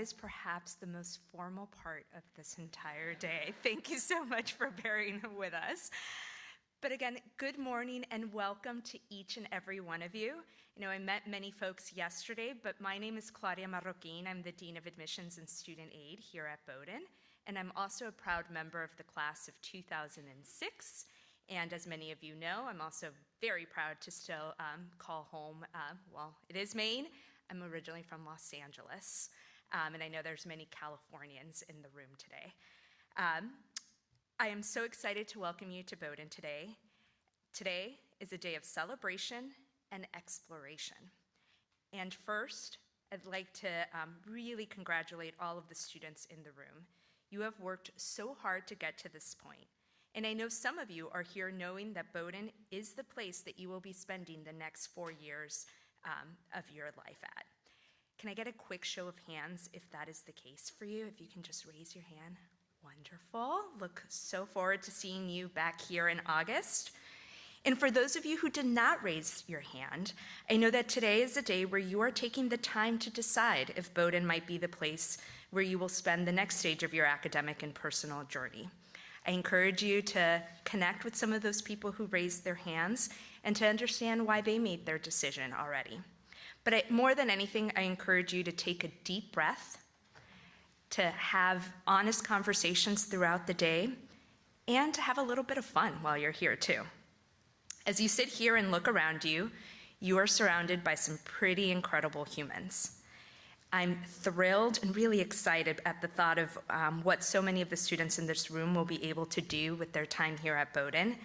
is perhaps the most formal part of this entire day. Thank you so much for bearing with us. But again, good morning and welcome to each and every one of you. I met many folks yesterday, but my name is Claudia Marroquin. I'm the Dean of Admissions and Student Aid here at Bowdoin, and I'm also a proud member of the class of 2006. And as many of you know, I'm also very proud to still call home, well, it is Maine. I'm originally from Los Angeles, and I know there's many Californians in the room today. I am so excited to welcome you to Bowdoin today. Today is a day of celebration and exploration. And first, I'd like to really congratulate all of the students in the room. You have worked so hard to get to this point. And I know some of you are here knowing that Bowdoin is the place that you will be spending the next 4 years of your life at. Can I get a quick show of hands if that is the case for you? If you can just raise your hand. Wonderful. Look so forward to seeing you back here in August. And for those of you who did not raise your hand, I know that today is a day where you are taking the time to decide if Bowdoin might be the place where you will spend the next stage of your academic and personal journey. I encourage you to connect with some of those people who raised their hands and to understand why they made their decision already. But more than anything, I encourage you to take a deep breath, to have honest conversations throughout the day, and to have a little bit of fun while you're here too. As you sit here and look around you, you are surrounded by some pretty incredible humans. I'm thrilled and really excited at the thought of what so many of the students in this room will be able to do with their time here at Bowdoin.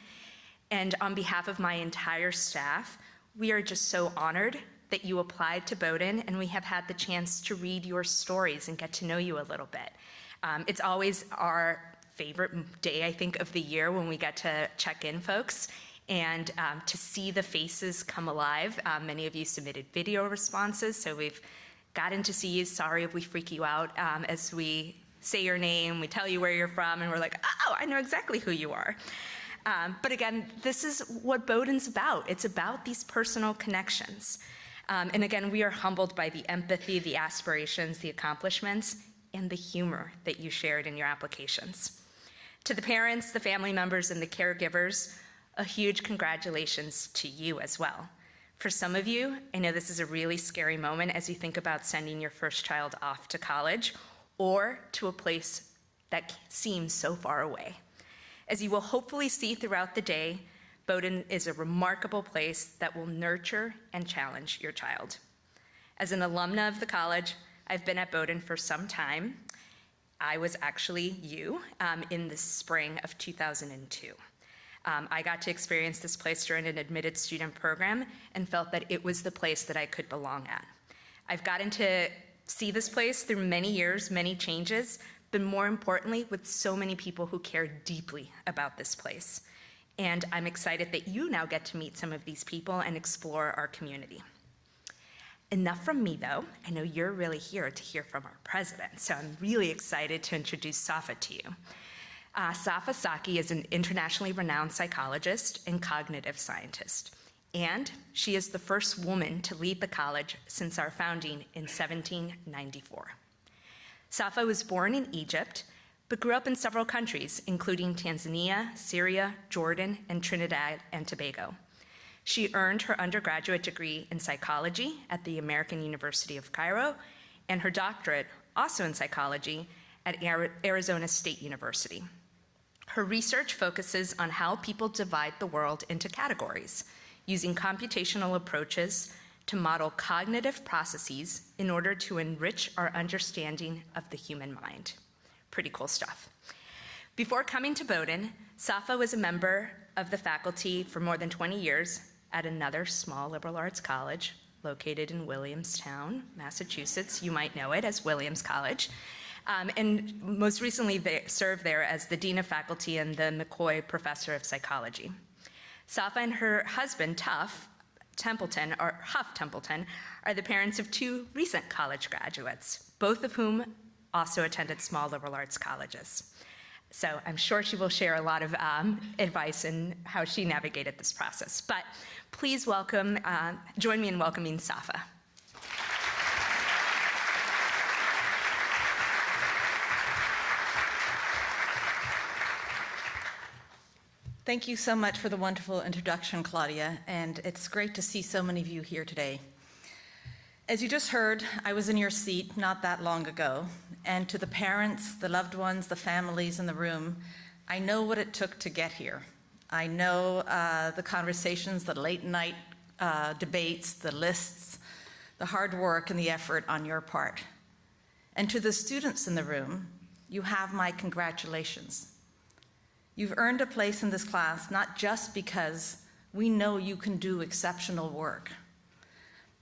And on behalf of my entire staff, we are just so honored that you applied to Bowdoin, and we have had the chance to read your stories and get to know you a little bit. It's always our favorite day, I think, of the year when we get to check in folks and to see the faces come alive. Many of you submitted video responses, so we've gotten to see you. Sorry if we freak you out as we say your name, we tell you where you're from, and we're like, oh, I know exactly who you are. But again, this is what Bowdoin's about. It's about these personal connections. And again, we are humbled by the empathy, the aspirations, the accomplishments, and the humor that you shared in your applications. To the parents, the family members, and the caregivers, a huge congratulations to you as well. For some of you, I know this is a really scary moment as you think about sending your first child off to college or to a place that seems so far away. As you will hopefully see throughout the day, Bowdoin is a remarkable place that will nurture and challenge your child. As an alumna of the college, I've been at Bowdoin for some time. I was actually you in the spring of 2002. I got to experience this place during an admitted student program and felt that it was the place that I could belong at. I've gotten to see this place through many years, many changes, but more importantly, with so many people who care deeply about this place. And I'm excited that you now get to meet some of these people and explore our community. Enough from me, though. I know you're really here to hear from our president, so I'm really excited to introduce Safa to you. Safa Zaki is an internationally renowned psychologist and cognitive scientist, and she is the first woman to lead the college since our founding in 1794. Safa was born in Egypt, but grew up in several countries, including Tanzania, Syria, Jordan, and Trinidad and Tobago. She earned her undergraduate degree in psychology at the American University of Cairo, and her doctorate, also in psychology, at Arizona State University. Her research focuses on how people divide the world into categories, using computational approaches to model cognitive processes in order to enrich our understanding of the human mind. Pretty cool stuff. Before coming to Bowdoin, Safa was a member of the faculty for more than 20 years at another small liberal arts college located in Williamstown, Massachusetts. You might know it as Williams College. And most recently, they served there as the Dean of Faculty and the McCoy Professor of Psychology. Safa and her husband, Huff Templeton, are the parents of 2 recent college graduates, both of whom also attended small liberal arts colleges. So I'm sure she will share a lot of advice in how she navigated this process. But please join me in welcoming Safa. Thank you so much for the wonderful introduction, Claudia, and it's great to see so many of you here today. As you just heard, I was in your seat not that long ago, and to the parents, the loved ones, the families in the room, I know what it took to get here. I know the conversations, the late night debates, the lists, the hard work and the effort on your part. And to the students in the room, you have my congratulations. You've earned a place in this class not just because we know you can do exceptional work,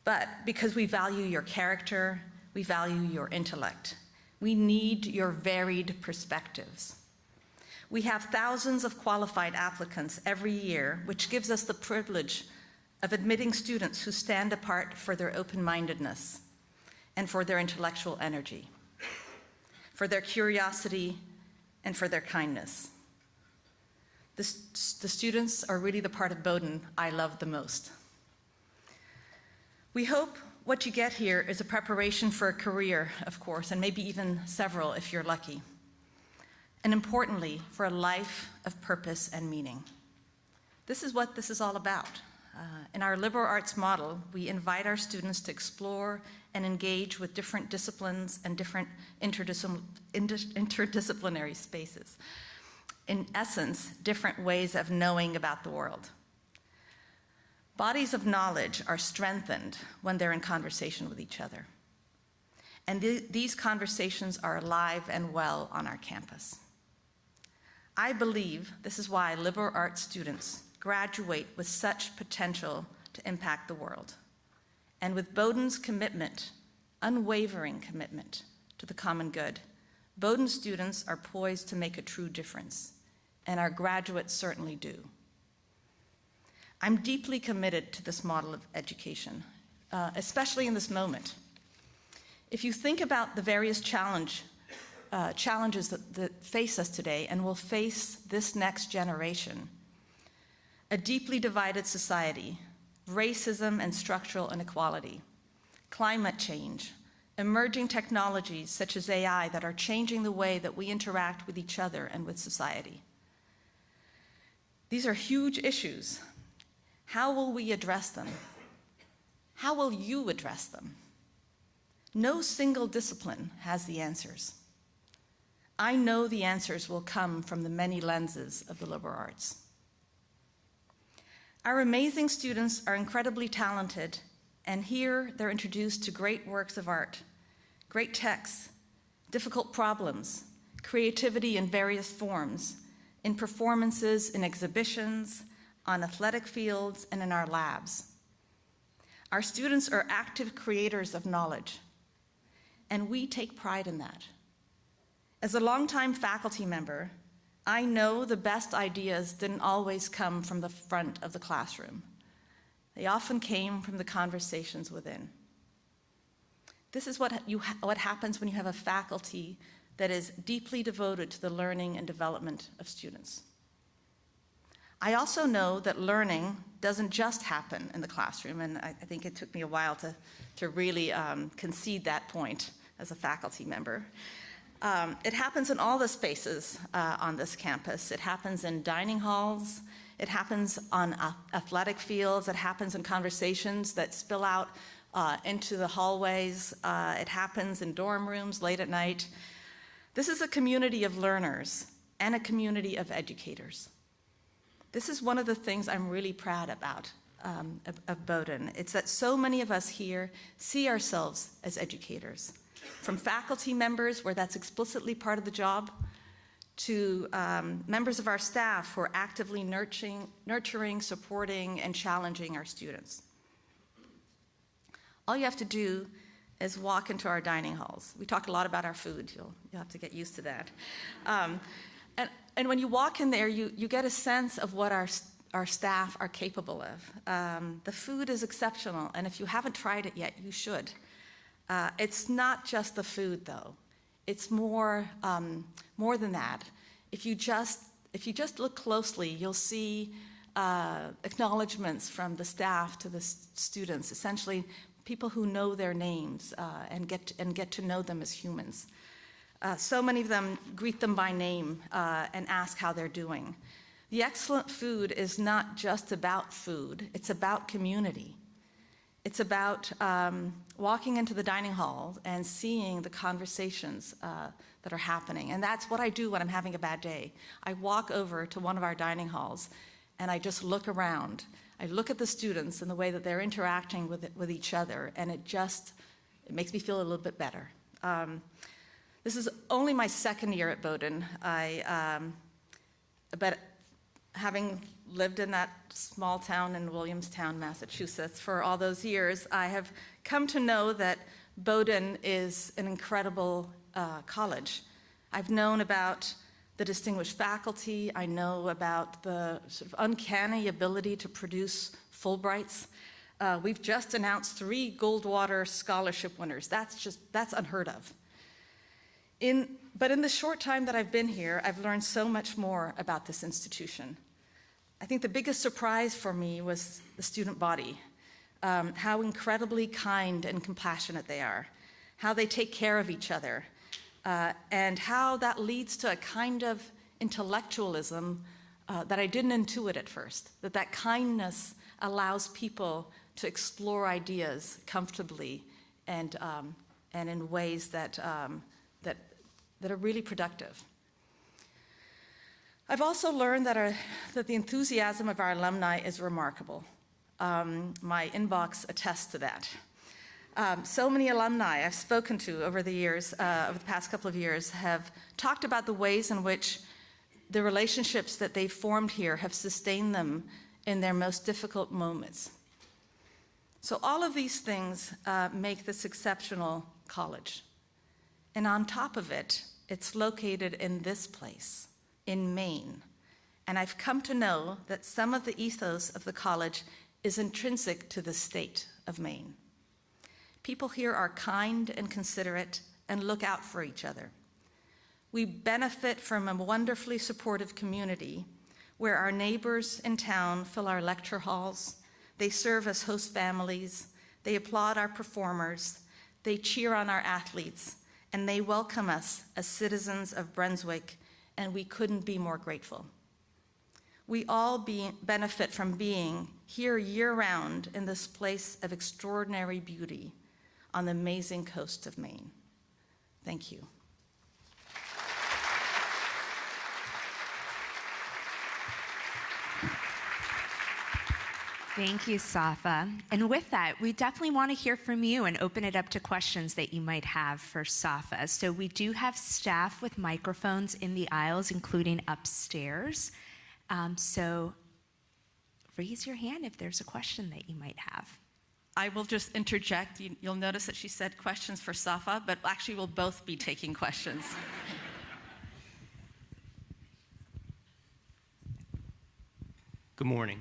but because we value your character, we value your intellect. We need your varied perspectives. We have thousands of qualified applicants every year, which gives us the privilege of admitting students who stand apart for their open-mindedness and for their intellectual energy, for their curiosity, and for their kindness. The students are really the part of Bowdoin I love the most. We hope what you get here is a preparation for a career, of course, and maybe even several if you're lucky. And importantly, for a life of purpose and meaning. This is what this is all about. In our liberal arts model, we invite our students to explore and engage with different disciplines and different interdisciplinary spaces. In essence, different ways of knowing about the world. Bodies of knowledge are strengthened when they're in conversation with each other. And these conversations are alive and well on our campus. I believe this is why liberal arts students graduate with such potential to impact the world. And with Bowdoin's commitment, unwavering commitment to the common good, Bowdoin students are poised to make a true difference, and our graduates certainly do. I'm deeply committed to this model of education, especially in this moment. If you think about the various challenges that face us today and will face this next generation, a deeply divided society, racism and structural inequality, climate change, emerging technologies such as AI that are changing the way that we interact with each other and with society. These are huge issues. How will we address them? How will you address them? No single discipline has the answers. I know the answers will come from the many lenses of the liberal arts. Our amazing students are incredibly talented, and here they're introduced to great works of art, great texts, difficult problems, creativity in various forms, in performances, in exhibitions, on athletic fields, and in our labs. Our students are active creators of knowledge, and we take pride in that. As a longtime faculty member, I know the best ideas didn't always come from the front of the classroom. They often came from the conversations within. This is what happens when you have a faculty that is deeply devoted to the learning and development of students. I also know that learning doesn't just happen in the classroom, and I think it took me a while to really concede that point as a faculty member. It happens in all the spaces on this campus. It happens in dining halls, it happens on athletic fields, it happens in conversations that spill out into the hallways, it happens in dorm rooms late at night. This is a community of learners and a community of educators. This is one of the things I'm really proud about of Bowdoin. It's that so many of us here see ourselves as educators. From faculty members, where that's explicitly part of the job, to members of our staff who are actively nurturing, supporting, and challenging our students. All you have to do is walk into our dining halls. We talk a lot about our food. You'll have to get used to that. And when you walk in there, you get a sense of what our staff are capable of. The food is exceptional, and if you haven't tried it yet, you should. It's not just the food, though. It's more than that. If you just look closely, you'll see acknowledgments from the staff to the students, essentially people who know their names and get to know them as humans. So many of them greet them by name and ask how they're doing. The excellent food is not just about food, it's about community. It's about walking into the dining hall and seeing the conversations that are happening. And that's what I do when I'm having a bad day. I walk over to one of our dining halls and I just look around. I look at the students and the way that they're interacting with each other, and it makes me feel a little bit better. This is only my second year at Bowdoin. But having lived in that small town in Williamstown, Massachusetts for all those years, I have come to know that Bowdoin is an incredible college. I've known about the distinguished faculty. I know about the sort of uncanny ability to produce Fulbrights. We've just announced 3 Goldwater Scholarship winners. That's unheard of. But in the short time that I've been here, I've learned so much more about this institution. I think the biggest surprise for me was the student body, how incredibly kind and compassionate they are, how they take care of each other, and how that leads to a kind of intellectualism that I didn't intuit at first, that kindness allows people to explore ideas comfortably and in ways that are really productive. I've also learned that the enthusiasm of our alumni is remarkable. My inbox attests to that. So many alumni I've spoken to over the years, over the past couple of years, have talked about the ways in which the relationships that they've formed here have sustained them in their most difficult moments. So all of these things make this exceptional college. And on top of it, it's located in this place, in Maine. And I've come to know that some of the ethos of the college is intrinsic to the state of Maine. People here are kind and considerate and look out for each other. We benefit from a wonderfully supportive community where our neighbors in town fill our lecture halls, they serve as host families, they applaud our performers, they cheer on our athletes, and they welcome us as citizens of Brunswick, and we couldn't be more grateful. We all benefit from being here year-round in this place of extraordinary beauty on the amazing coast of Maine. Thank you. Thank you, Safa. And with that, we definitely want to hear from you and open it up to questions that you might have for Safa. So we do have staff with microphones in the aisles, including upstairs. So raise your hand if there's a question that you might have. I will just interject. You'll notice that she said questions for Safa, but actually we'll both be taking questions. Good morning.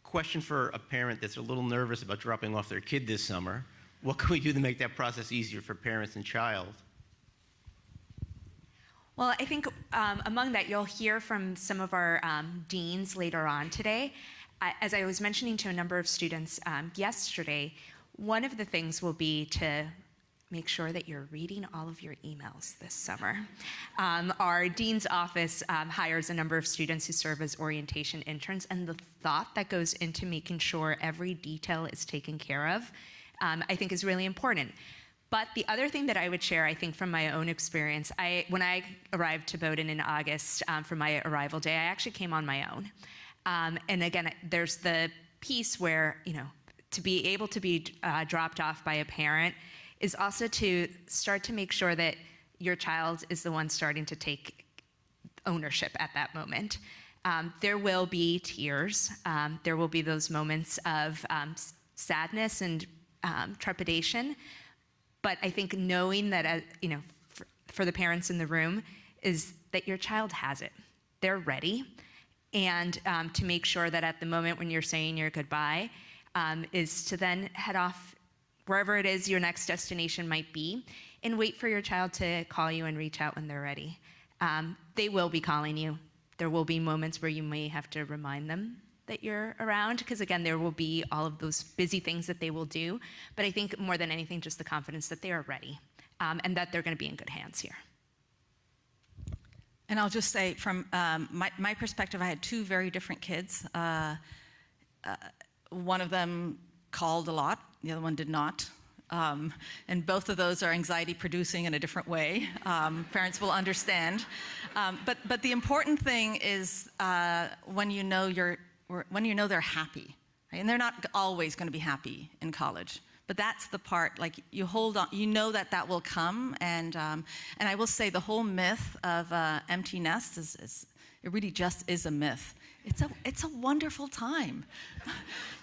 Question for a parent that's a little nervous about dropping off their kid this summer. What can we do to make that process easier for parents and child? Well, I think among that, you'll hear from some of our deans later on today. As I was mentioning to a number of students yesterday, one of the things will be to make sure that you're reading all of your emails this summer. Our dean's office hires a number of students who serve as orientation interns, and the thought that goes into making sure every detail is taken care of, I think is really important. But the other thing that I would share, I think from my own experience, when I arrived to Bowdoin in August for my arrival day, I actually came on my own. And again, there's the piece where, to be able to be dropped off by a parent is also to start to make sure that your child is the one starting to take ownership at that moment. There will be tears. There will be those moments of sadness and trepidation. But I think knowing that, for the parents in the room, is that your child has it. They're ready. And to make sure that at the moment when you're saying your goodbye, is to then head off wherever it is your next destination might be, and wait for your child to call you and reach out when they're ready. They will be calling you. There will be moments where you may have to remind them that you're around, because again, there will be all of those busy things that they will do. But I think more than anything, just the confidence that they are ready, and that they're going to be in good hands here. And I'll just say, from my perspective, I had two very different kids. One of them called a lot, the other one did not. And both of those are anxiety producing in a different way. Parents will understand. But the important thing is when you know they're happy, right? And they're not always going to be happy in college. But that's the part, like, you hold on, you know that will come. And I will say the whole myth of empty nest is it really just is a myth. It's a wonderful time.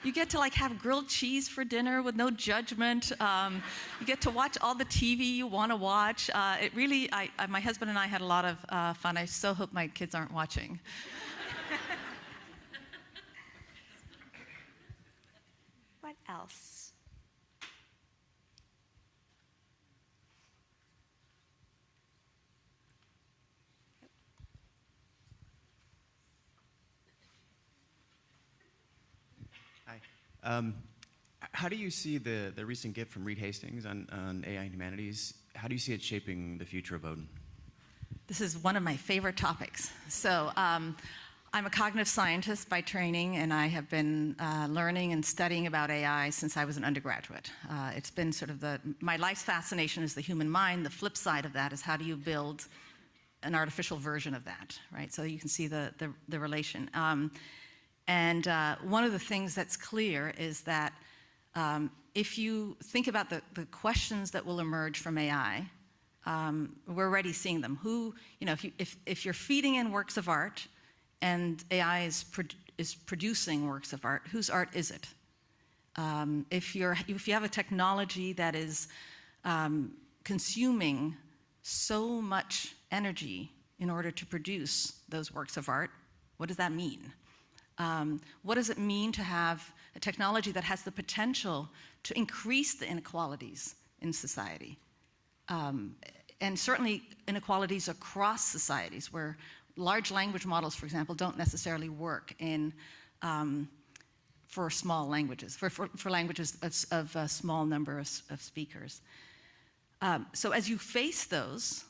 You get to like have grilled cheese for dinner with no judgment. You get to watch all the TV you want to watch. It really, my husband and I had a lot of fun. I so hope my kids aren't watching. What else? Hi. How do you see the recent gift from Reed Hastings on AI and humanities? How do you see it shaping the future of Bowdoin? This is one of my favorite topics. So I'm a cognitive scientist by training, and I have been learning and studying about AI since I was an undergraduate. It's been sort of my life's fascination is the human mind. The flip side of that is how do you build an artificial version of that, right? So you can see the relation. And one of the things that's clear is that if you think about the questions that will emerge from AI, we're already seeing them. If you're feeding in works of art and AI is producing works of art, whose art is it? If you have a technology that is consuming so much energy in order to produce those works of art, what does that mean? What does it mean to have a technology that has the potential to increase the inequalities in society? And certainly inequalities across societies, where large language models, for example, don't necessarily work for small languages, for languages of a small number of speakers. So as you face those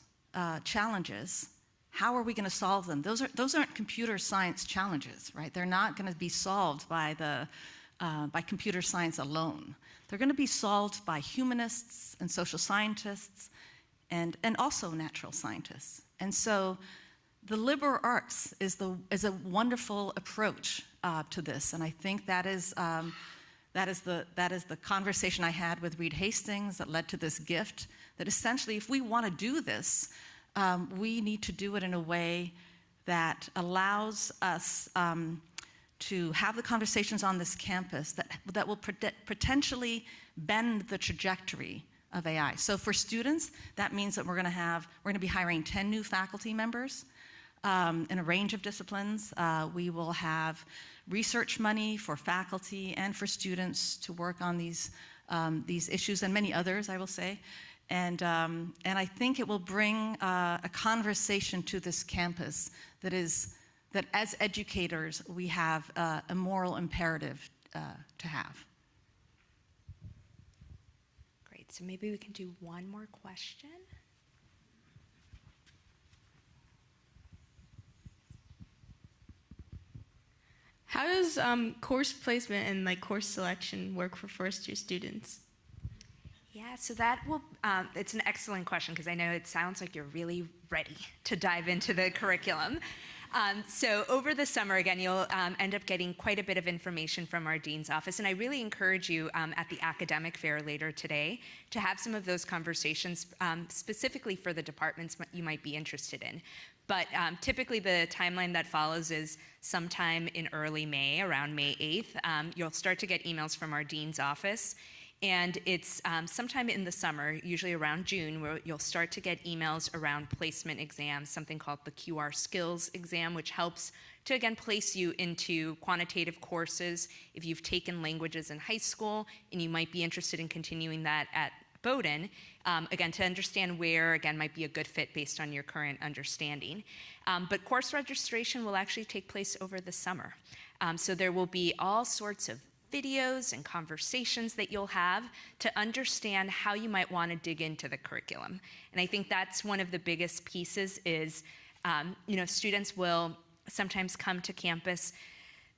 challenges, how are we going to solve them? Those aren't computer science challenges, right? They're not going to be solved by computer science alone. They're going to be solved by humanists and social scientists and also natural scientists. And so the liberal arts is a wonderful approach to this. And I think that is the conversation I had with Reed Hastings that led to this gift, that essentially if we want to do this, we need to do it in a way that allows us to have the conversations on this campus that will potentially bend the trajectory of AI. So for students, that means that we're going to be hiring 10 new faculty members in a range of disciplines. We will have research money for faculty and for students to work on these issues and many others, I will say. And I think it will bring a conversation to this campus that as educators, we have a moral imperative to have. Great, so maybe we can do one more question. How does course placement and course selection work for first-year students? Yeah, so it's an excellent question, because I know it sounds like you're really ready to dive into the curriculum. So over the summer, again, you'll end up getting quite a bit of information from our dean's office, and I really encourage you at the academic fair later today to have some of those conversations specifically for the departments you might be interested in. But typically the timeline that follows is sometime in early May, around May 8th. You'll start to get emails from our dean's office. And it's sometime in the summer, usually around June, where you'll start to get emails around placement exams, something called the QR Skills exam, which helps to, again, place you into quantitative courses if you've taken languages in high school and you might be interested in continuing that at Bowdoin, again, to understand where, again, might be a good fit based on your current understanding. But course registration will actually take place over the summer. So there will be all sorts of videos and conversations that you'll have to understand how you might want to dig into the curriculum. And I think that's one of the biggest pieces is Students will sometimes come to campus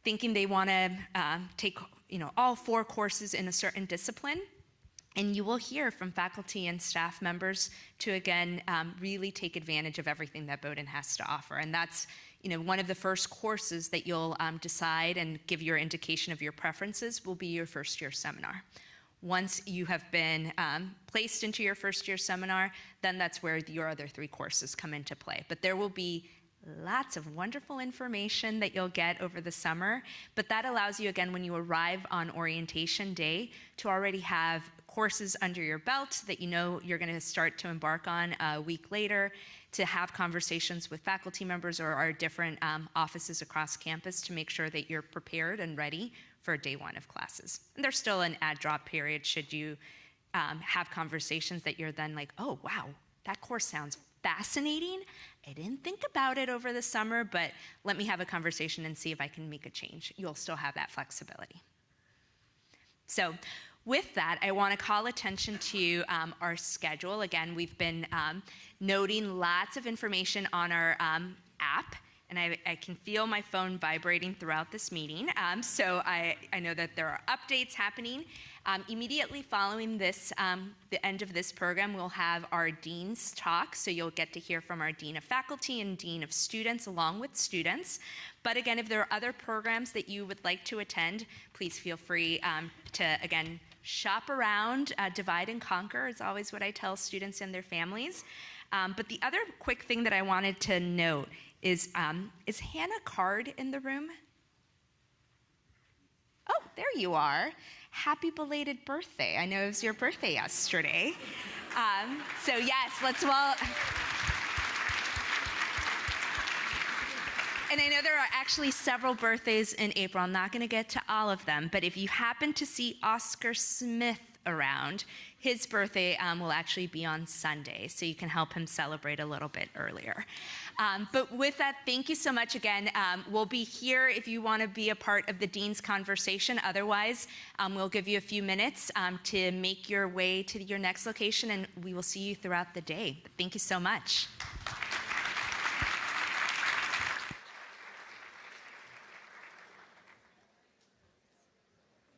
thinking they want to take all 4 courses in a certain discipline. And you will hear from faculty and staff members to, again, really take advantage of everything that Bowdoin has to offer. And that's one of the first courses that you'll decide and give your indication of your preferences will be your first year seminar. Once you have been placed into your first year seminar, then that's where your other 3 courses come into play. But there will be lots of wonderful information that you'll get over the summer, but that allows you, again, when you arrive on orientation day, to already have courses under your belt that you're going to start to embark on a week later, to have conversations with faculty members or our different offices across campus to make sure that you're prepared and ready for day 1 of classes. And there's still an add drop period should you have conversations that you're then like, oh, wow, that course sounds fascinating. I didn't think about it over the summer, but let me have a conversation and see if I can make a change. You'll still have that flexibility. So with that, I want to call attention to our schedule. Again, we've been noting lots of information on our app, and I can feel my phone vibrating throughout this meeting. So I know that there are updates happening. Immediately following this, the end of this program, we'll have our dean's talk. So you'll get to hear from our dean of faculty and dean of students along with students. But again, if there are other programs that you would like to attend, please feel free to, again, shop around. Divide and conquer is always what I tell students and their families. But the other quick thing that I wanted to note is Hannah Card in the room? Oh, there you are. Happy belated birthday. I know it was your birthday yesterday. So yes, and I know there are actually several birthdays in April. I'm not going to get to all of them, but if you happen to see Oscar Smith around, his birthday will actually be on Sunday, so you can help him celebrate a little bit earlier. But with that, thank you so much again. We'll be here if you want to be a part of the dean's conversation. Otherwise, we'll give you a few minutes to make your way to your next location, and we will see you throughout the day. Thank you so much.